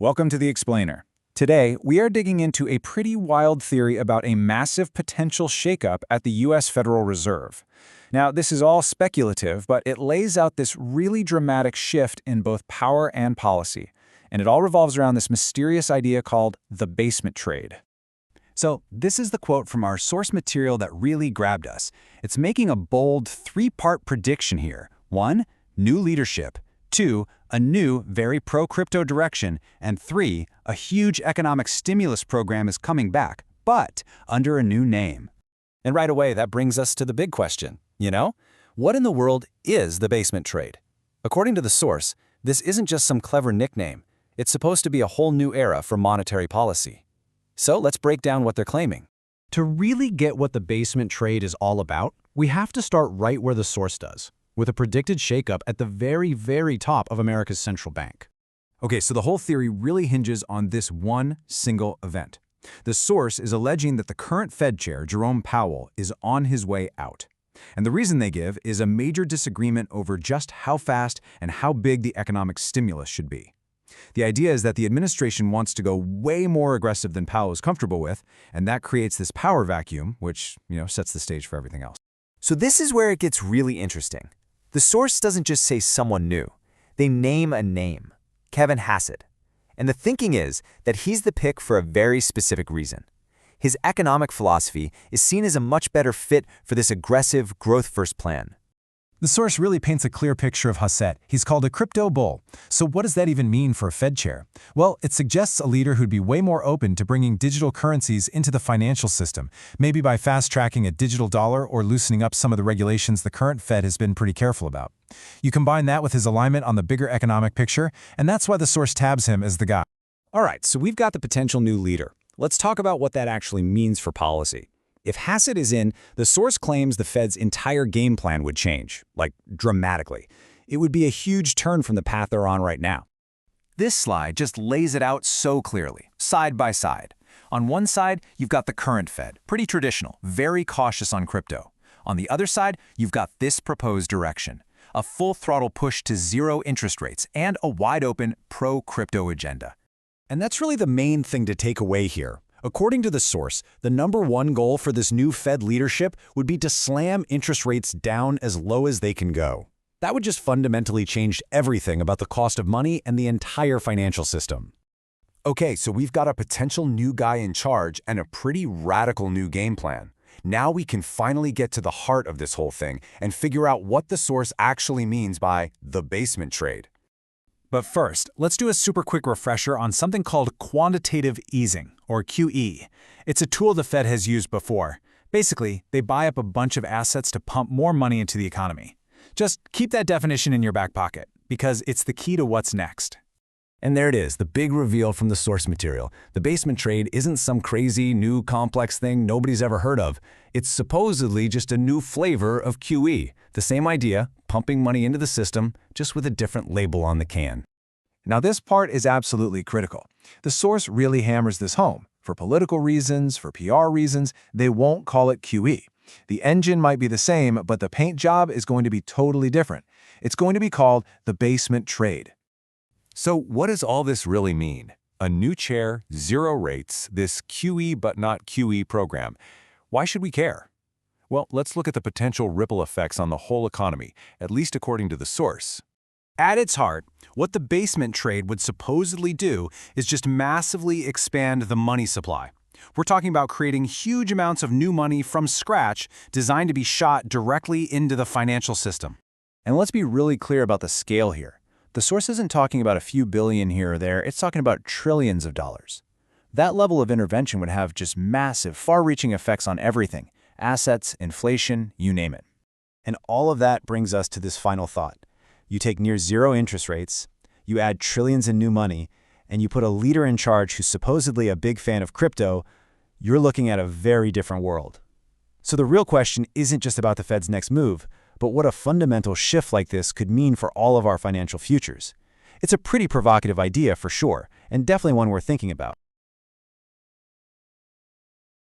Welcome to The Explainer. Today, we are digging into a pretty wild theory about a massive potential shakeup at the U.S. Federal Reserve. Now, this is all speculative, but it lays out this really dramatic shift in both power and policy. And it all revolves around this mysterious idea called the basement trade. So, this is the quote from our source material that really grabbed us. It's making a bold three-part prediction here. 1, new leadership. 2, a new, very pro-crypto direction. And 3, a huge economic stimulus program is coming back, but under a new name. And right away, that brings us to the big question. What in the world is the basement trade? According to the source, this isn't just some clever nickname. It's supposed to be a whole new era for monetary policy. So let's break down what they're claiming. To really get what the basement trade is all about, we have to start right where the source does, with a predicted shakeup at the very, very top of America's central bank. Okay, so the whole theory really hinges on this one single event. The source is alleging that the current Fed chair, Jerome Powell, is on his way out. And the reason they give is a major disagreement over just how fast and how big the economic stimulus should be. The idea is that the administration wants to go way more aggressive than Powell is comfortable with, and that creates this power vacuum, which, sets the stage for everything else. So this is where it gets really interesting. The source doesn't just say someone new. They name a name, Kevin Hassett. And the thinking is that he's the pick for a very specific reason. His economic philosophy is seen as a much better fit for this aggressive, growth-first plan. The source really paints a clear picture of Hassett. He's called a crypto bull. So what does that even mean for a Fed chair? Well, it suggests a leader who'd be way more open to bringing digital currencies into the financial system, maybe by fast-tracking a digital dollar or loosening up some of the regulations the current Fed has been pretty careful about. You combine that with his alignment on the bigger economic picture, and that's why the source tabs him as the guy. All right, so we've got the potential new leader. Let's talk about what that actually means for policy. If Hassett is in, the source claims the Fed's entire game plan would change, like dramatically. It would be a huge turn from the path they're on right now. This slide just lays it out so clearly, side by side. On one side, you've got the current Fed, pretty traditional, very cautious on crypto. On the other side, you've got this proposed direction, a full-throttle push to zero interest rates and a wide-open pro-crypto agenda. And that's really the main thing to take away here. According to the source, the #1 goal for this new Fed leadership would be to slam interest rates down as low as they can go. That would just fundamentally change everything about the cost of money and the entire financial system. Okay, so we've got a potential new guy in charge and a pretty radical new game plan. Now we can finally get to the heart of this whole thing and figure out what the source actually means by the basement trade. But first, let's do a super quick refresher on something called quantitative easing, or QE. It's a tool the Fed has used before. Basically, they buy up a bunch of assets to pump more money into the economy. Just keep that definition in your back pocket, because it's the key to what's next. And there it is, the big reveal from the source material. The basement trade isn't some crazy, new, complex thing nobody's ever heard of. It's supposedly just a new flavor of QE. The same idea, pumping money into the system, just with a different label on the can. Now this part is absolutely critical. The source really hammers this home. For political reasons, for PR reasons, they won't call it QE. The engine might be the same, but the paint job is going to be totally different. It's going to be called the basement trade. So what does all this really mean? A new chair, zero rates, this QE but not QE program. Why should we care? Well, let's look at the potential ripple effects on the whole economy, at least according to the source. At its heart, what the basement trade would supposedly do is just massively expand the money supply. We're talking about creating huge amounts of new money from scratch designed to be shot directly into the financial system. And let's be really clear about the scale here. The source isn't talking about a few billion here or there, it's talking about trillions of dollars. That level of intervention would have just massive, far-reaching effects on everything. Assets, inflation, you name it. And all of that brings us to this final thought. You take near zero interest rates, you add trillions in new money, and you put a leader in charge who's supposedly a big fan of crypto, you're looking at a very different world. So the real question isn't just about the Fed's next move, but what a fundamental shift like this could mean for all of our financial futures. It's a pretty provocative idea for sure, and definitely one worth thinking about.